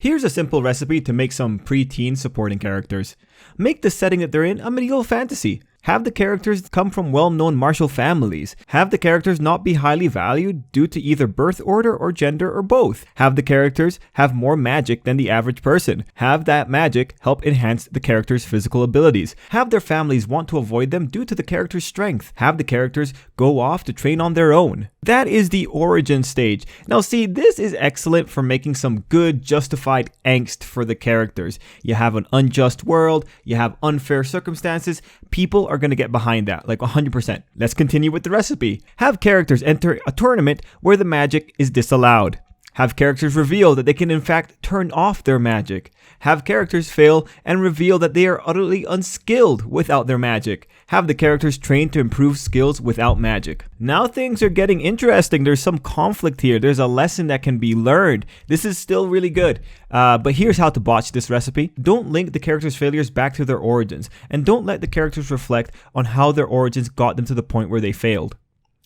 Here's a simple recipe to make some preteen supporting characters. Make the setting that they're in a medieval fantasy. Have the characters come from well-known martial families. Have the characters not be highly valued due to either birth order or gender or both. Have the characters have more magic than the average person. Have that magic help enhance the character's physical abilities. Have their families want to avoid them due to the character's strength. Have the characters go off to train on their own. That is the origin stage. Now see, this is excellent for making some good justified angst for the characters. You have an unjust world, you have unfair circumstances, people are going to get behind that, like 100%. Let's continue with the recipe. Have characters enter a tournament where the magic is disallowed. Have characters reveal that they can in fact turn off their magic. Have characters fail and reveal that they are utterly unskilled without their magic. Have the characters trained to improve skills without magic. Now things are getting interesting. There's some conflict here. There's a lesson that can be learned. This is still really good. But here's how to botch this recipe. Don't link the characters' failures back to their origins. And don't let the characters reflect on how their origins got them to the point where they failed.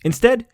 Instead,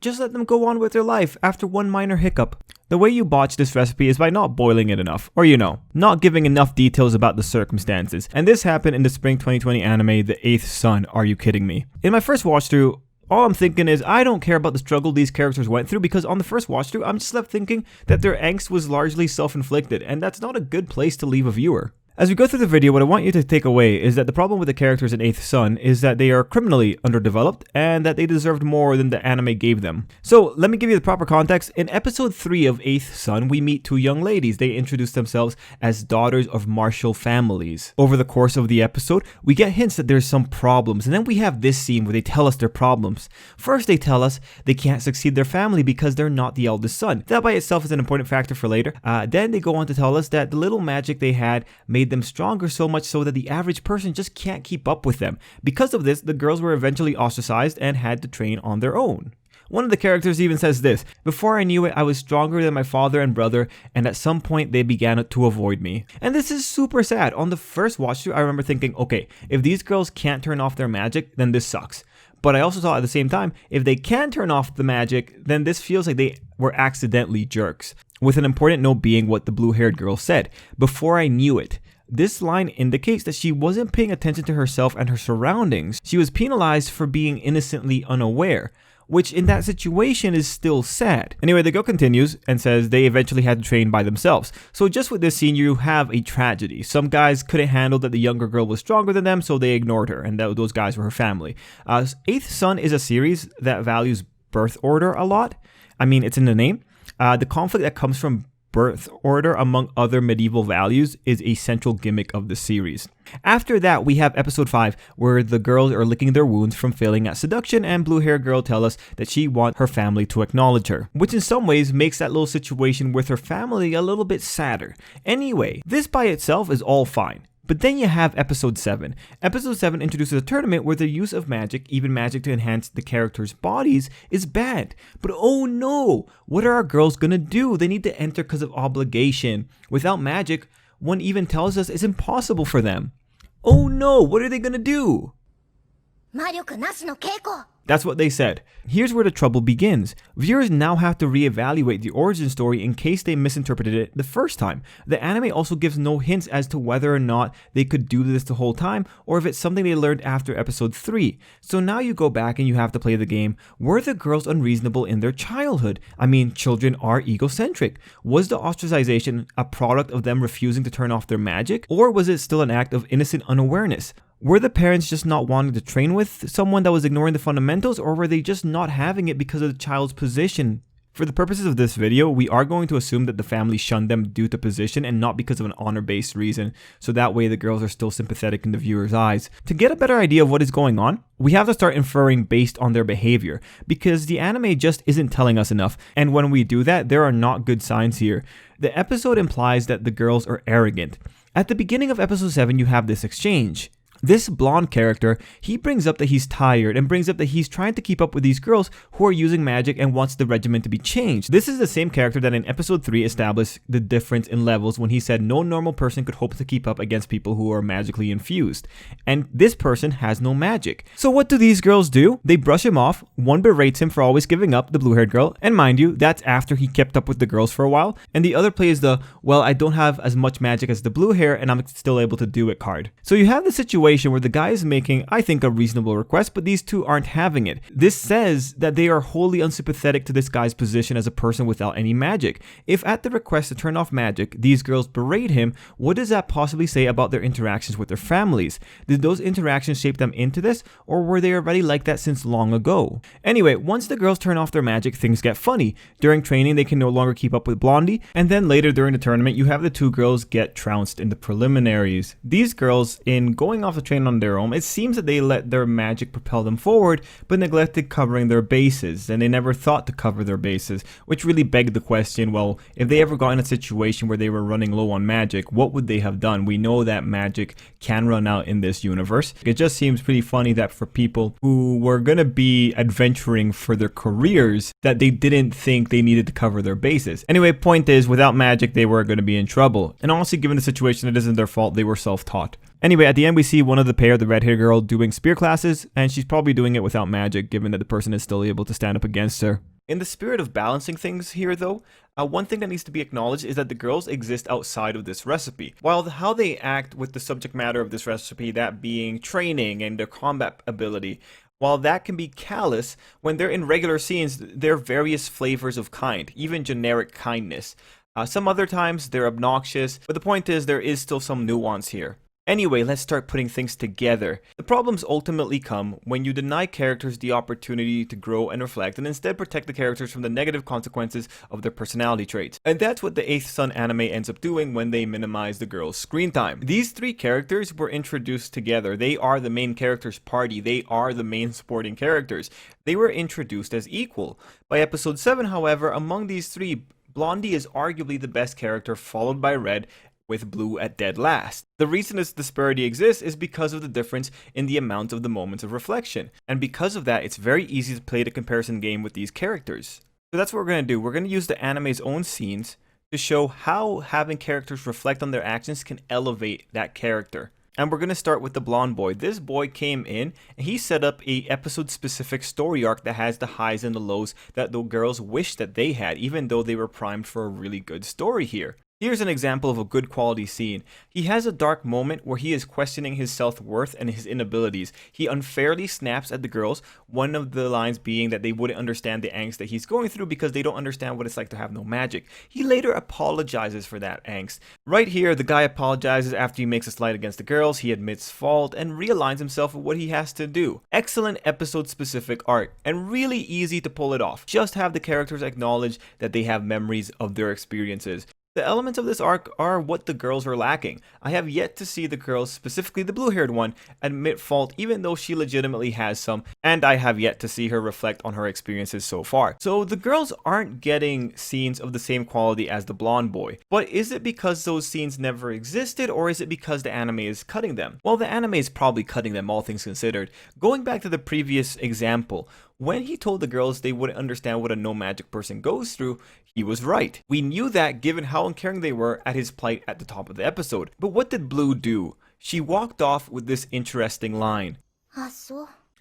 just let them go on with their life after one minor hiccup. The way you botch this recipe is by not boiling it enough, or not giving enough details about the circumstances. And this happened in the spring 2020 anime, The Eighth Son, Are You Kidding Me? In my first watch through, all I'm thinking is I don't care about the struggle these characters went through, because on the first watch through, I'm just left thinking that their angst was largely self-inflicted, and that's not a good place to leave a viewer. As we go through the video, what I want you to take away is that the problem with the characters in Eighth Son is that they are criminally underdeveloped and that they deserved more than the anime gave them. So let me give you the proper context. In episode 3 of Eighth Son, we meet two young ladies. They introduce themselves as daughters of martial families. Over the course of the episode, we get hints that there's some problems, and then we have this scene where they tell us their problems. First, they tell us they can't succeed their family because they're not the eldest son. That by itself is an important factor for later. Then they go on to tell us that the little magic they had made them stronger, so much so that the average person just can't keep up with them. Because of this, the girls were eventually ostracized and had to train on their own. One of the characters even says this: "Before I knew it, I was stronger than my father and brother, and at some point they began to avoid me." And this is super sad. On the first watch through, I remember thinking, okay, if these girls can't turn off their magic, then this sucks. But I also thought at the same time, if they can turn off the magic, then this feels like they were accidentally jerks. With an important note being what the blue-haired girl said: "Before I knew it." This line indicates that she wasn't paying attention to herself and her surroundings. She was penalized for being innocently unaware, which in that situation is still sad. Anyway, the girl continues and says they eventually had to train by themselves. So just with this scene, you have a tragedy. Some guys couldn't handle that the younger girl was stronger than them, so they ignored her, and those guys were her family. Eighth Son is a series that values birth order a lot. I mean, it's in the name. The conflict that comes from birth order, among other medieval values, is a central gimmick of the series. After that, we have episode 5, where the girls are licking their wounds from failing at seduction, and blue-haired girl tells us that she wants her family to acknowledge her, which in some ways makes that little situation with her family a little bit sadder. Anyway, this by itself is all fine. But then you have episode 7. Episode 7 introduces a tournament where the use of magic, even magic to enhance the characters' bodies, is banned. But oh no! What are our girls gonna do? They need to enter because of obligation. Without magic, one even tells us it's impossible for them. Oh no! What are they gonna do? That's what they said. Here's where the trouble begins. Viewers now have to reevaluate the origin story in case they misinterpreted it the first time. The anime also gives no hints as to whether or not they could do this the whole time, or if it's something they learned after episode 3. So now you go back and you have to play the game. Were the girls unreasonable in their childhood? I mean, children are egocentric. Was the ostracization a product of them refusing to turn off their magic? Or was it still an act of innocent unawareness? Were the parents just not wanting to train with someone that was ignoring the fundamentals, or were they just not having it because of the child's position? For the purposes of this video, we are going to assume that the family shunned them due to position and not because of an honor-based reason, so that way the girls are still sympathetic in the viewer's eyes. To get a better idea of what is going on, we have to start inferring based on their behavior, because the anime just isn't telling us enough, and when we do that, there are not good signs here. The episode implies that the girls are arrogant. At the beginning of episode 7, you have this exchange. This blonde character, he brings up that he's tired and brings up that he's trying to keep up with these girls who are using magic and wants the regimen to be changed. This is the same character that in episode 3 established the difference in levels when he said no normal person could hope to keep up against people who are magically infused. And this person has no magic. So what do these girls do? They brush him off, one berates him for always giving up, the blue-haired girl, and mind you, that's after he kept up with the girls for a while, and the other plays the, well, I don't have as much magic as the blue hair and I'm still able to do it card. So you have the situation where the guy is making, I think, a reasonable request, but these two aren't having it. This says that they are wholly unsympathetic to this guy's position as a person without any magic. If at the request to turn off magic, these girls berate him, what does that possibly say about their interactions with their families? Did those interactions shape them into this, or were they already like that since long ago? Anyway, once the girls turn off their magic, things get funny. During training, they can no longer keep up with Blondie, and then later during the tournament, you have the two girls get trounced in the preliminaries. These girls, in going off to train on their own, it seems that they let their magic propel them forward, but neglected covering their bases, and they never thought to cover their bases, which really begged the question, well, if they ever got in a situation where they were running low on magic, what would they have done? We know that magic can run out in this universe. It just seems pretty funny that for people who were gonna be adventuring for their careers, that they didn't think they needed to cover their bases. Anyway, point is, without magic, they were gonna be in trouble. And honestly, given the situation, it isn't their fault, they were self-taught. Anyway, at the end we see one of the pair, the red-haired girl, doing spear classes, and she's probably doing it without magic, given that the person is still able to stand up against her. In the spirit of balancing things here though, one thing that needs to be acknowledged is that the girls exist outside of this recipe. While how they act with the subject matter of this recipe, that being training and their combat ability, while that can be callous, when they're in regular scenes, they're various flavors of kind, even generic kindness. Some other times they're obnoxious, but the point is there is still some nuance here. Anyway, let's start putting things together. The problems ultimately come when you deny characters the opportunity to grow and reflect and instead protect the characters from the negative consequences of their personality traits. And that's what the 8th Son anime ends up doing when they minimize the girls' screen time. These three characters were introduced together. They are the main characters party. They are the main supporting characters. They were introduced as equal. By episode 7, however, among these three, Blondie is arguably the best character, followed by Red, with Blue at dead last. The reason this disparity exists is because of the difference in the amount of the moments of reflection. And because of that, it's very easy to play the comparison game with these characters. So that's what we're going to do. We're going to use the anime's own scenes to show how having characters reflect on their actions can elevate that character. And we're going to start with the blonde boy. This boy came in and he set up a episode specific story arc that has the highs and the lows that the girls wish that they had, even though they were primed for a really good story here. Here's an example of a good quality scene. He has a dark moment where he is questioning his self-worth and his inabilities. He unfairly snaps at the girls, one of the lines being that they wouldn't understand the angst that he's going through because they don't understand what it's like to have no magic. He later apologizes for that angst. Right here, the guy apologizes after he makes a slight against the girls, he admits fault, and realigns himself with what he has to do. Excellent episode-specific art, and really easy to pull it off. Just have the characters acknowledge that they have memories of their experiences. The elements of this arc are what the girls are lacking. I have yet to see the girls, specifically the blue-haired one, admit fault even though she legitimately has some, and I have yet to see her reflect on her experiences so far. So the girls aren't getting scenes of the same quality as the blonde boy. But is it because those scenes never existed, or is it because the anime is cutting them? Well, the anime is probably cutting them, all things considered. Going back to the previous example, when he told the girls they wouldn't understand what a no magic person goes through, he was right. We knew that given how uncaring they were at his plight at the top of the episode. But what did Blue do? She walked off with this interesting line.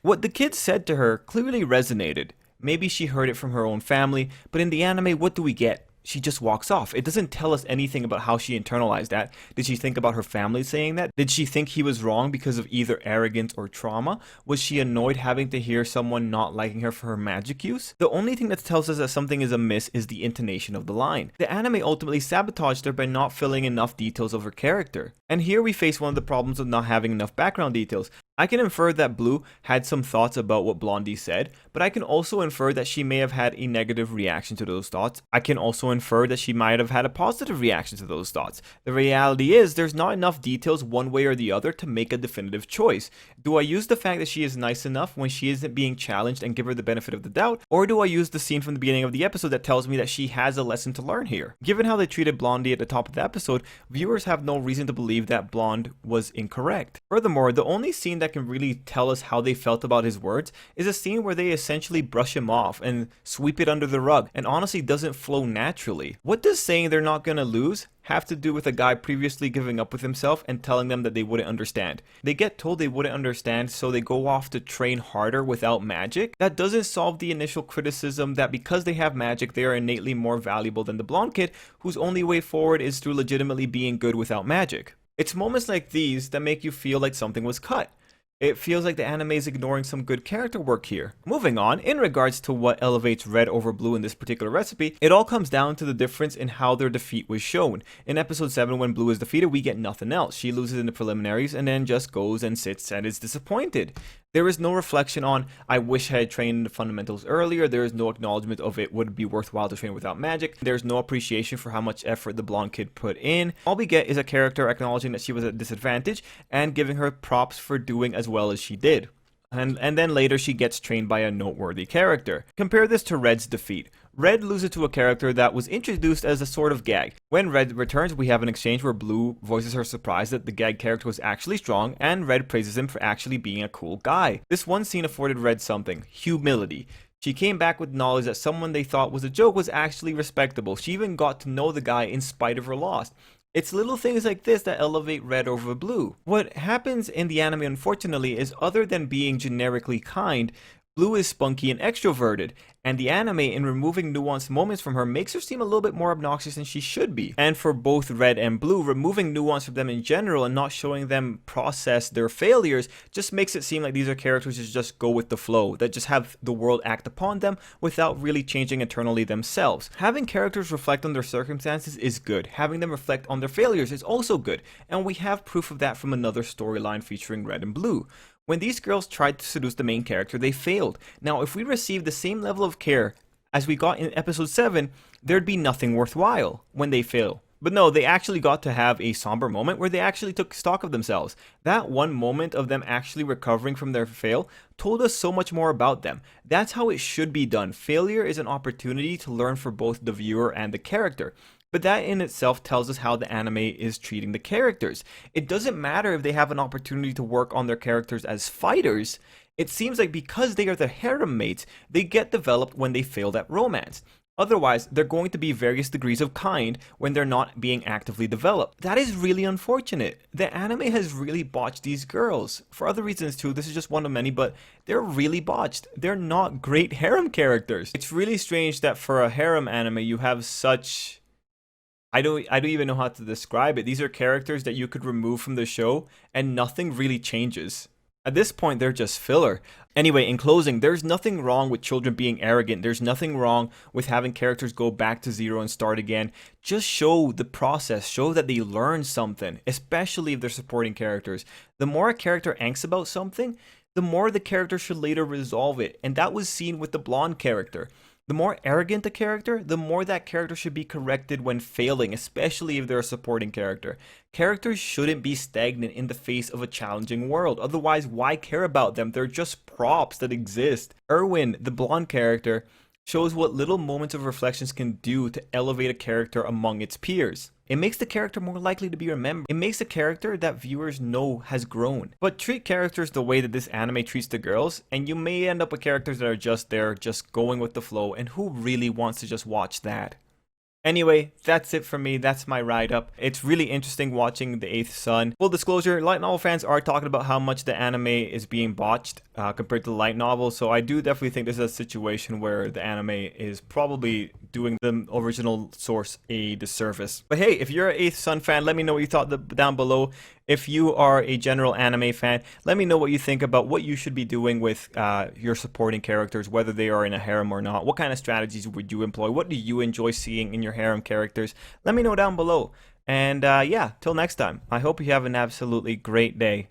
What the kids said to her clearly resonated. Maybe she heard it from her own family, but in the anime, what do we get? She just walks off. It doesn't tell us anything about how she internalized that. Did she think about her family saying that? Did she think he was wrong because of either arrogance or trauma? Was she annoyed having to hear someone not liking her for her magic use? The only thing that tells us that something is amiss is the intonation of the line. The anime ultimately sabotaged her by not filling enough details of her character. And here we face one of the problems of not having enough background details. I can infer that Blue had some thoughts about what Blondie said, but I can also infer that she may have had a negative reaction to those thoughts. I can also infer that she might have had a positive reaction to those thoughts. The reality is, there's not enough details one way or the other to make a definitive choice. Do I use the fact that she is nice enough when she isn't being challenged and give her the benefit of the doubt, or do I use the scene from the beginning of the episode that tells me that she has a lesson to learn here? Given how they treated Blondie at the top of the episode, viewers have no reason to believe that Blonde was incorrect. Furthermore, the only scene that can really tell us how they felt about his words is a scene where they essentially brush him off and sweep it under the rug, and honestly doesn't flow naturally. What does saying they're not gonna lose have to do with a guy previously giving up with himself and telling them that they wouldn't understand? They get told they wouldn't understand, so they go off to train harder without magic. That doesn't solve the initial criticism that because they have magic, they are innately more valuable than the blonde kid, whose only way forward is through legitimately being good without magic. It's moments like these that make you feel like something was cut. It feels like the anime is ignoring some good character work here. Moving on, in regards to what elevates red over blue in this particular recipe, it all comes down to the difference in how their defeat was shown. In episode 7, when Blue is defeated, we get nothing else. She loses in the preliminaries and then just goes and sits and is disappointed. There is no reflection on, I wish I had trained the fundamentals earlier. There is no acknowledgement of it would be worthwhile to train without magic. There's no appreciation for how much effort the blonde kid put in. All we get is a character acknowledging that she was at a disadvantage and giving her props for doing as well as she did. And then later she gets trained by a noteworthy character. Compare this to Red's defeat. Red loses to a character that was introduced as a sort of gag. When Red returns, we have an exchange where Blue voices her surprise that the gag character was actually strong, and Red praises him for actually being a cool guy. This one scene afforded Red something: humility. She came back with knowledge that someone they thought was a joke was actually respectable. She even got to know the guy in spite of her loss. It's little things like this that elevate Red over Blue. What happens in the anime, unfortunately, is other than being generically kind, Blue is spunky and extroverted, and the anime, in removing nuanced moments from her, makes her seem a little bit more obnoxious than she should be. And for both Red and Blue, removing nuance from them in general and not showing them process their failures just makes it seem like these are characters that just go with the flow, that just have the world act upon them without really changing internally themselves. Having characters reflect on their circumstances is good. Having them reflect on their failures is also good, and we have proof of that from another storyline featuring Red and Blue. When these girls tried to seduce the main character, they failed. Now, if we received the same level of care as we got in episode 7, there'd be nothing worthwhile when they fail. But no, they actually got to have a somber moment where they actually took stock of themselves. That one moment of them actually recovering from their fail told us so much more about them. That's how it should be done. Failure is an opportunity to learn for both the viewer and the character. But that in itself tells us how the anime is treating the characters. It doesn't matter if they have an opportunity to work on their characters as fighters. It seems like because they are the harem mates, they get developed when they failed at romance. Otherwise, they're going to be various degrees of kind when they're not being actively developed. That is really unfortunate. The anime has really botched these girls. For other reasons too, this is just one of many, but they're really botched. They're not great harem characters. It's really strange that for a harem anime, you have such... I don't even know how to describe it. These are characters that you could remove from the show and nothing really changes. At this point, they're just filler. Anyway, in closing, there's nothing wrong with children being arrogant. There's nothing wrong with having characters go back to zero and start again. Just show the process. Show that they learn something, especially if they're supporting characters. The more a character angsts about something, the more the character should later resolve it. And that was seen with the blonde character. The more arrogant the character, the more that character should be corrected when failing, especially if they're a supporting character. Characters shouldn't be stagnant in the face of a challenging world. Otherwise, why care about them? They're just props that exist. Erwin, the blonde character, shows what little moments of reflections can do to elevate a character among its peers. It makes the character more likely to be remembered. It makes a character that viewers know has grown. But treat characters the way that this anime treats the girls, and you may end up with characters that are just there, just going with the flow, and who really wants to just watch that? Anyway, that's it for me. That's my write-up. It's really interesting watching The Eighth Son. Full disclosure, light novel fans are talking about how much the anime is being botched compared to the light novel, so I do definitely think this is a situation where the anime is probably doing the original source a disservice. But hey, if you're an Eighth Son fan, let me know what you thought down below. If you are a general anime fan, let me know what you think about what you should be doing with your supporting characters, whether they are in a harem or not. What kind of strategies would you employ? What do you enjoy seeing in your harem characters? Let me know down below. And yeah, till next time, I hope you have an absolutely great day.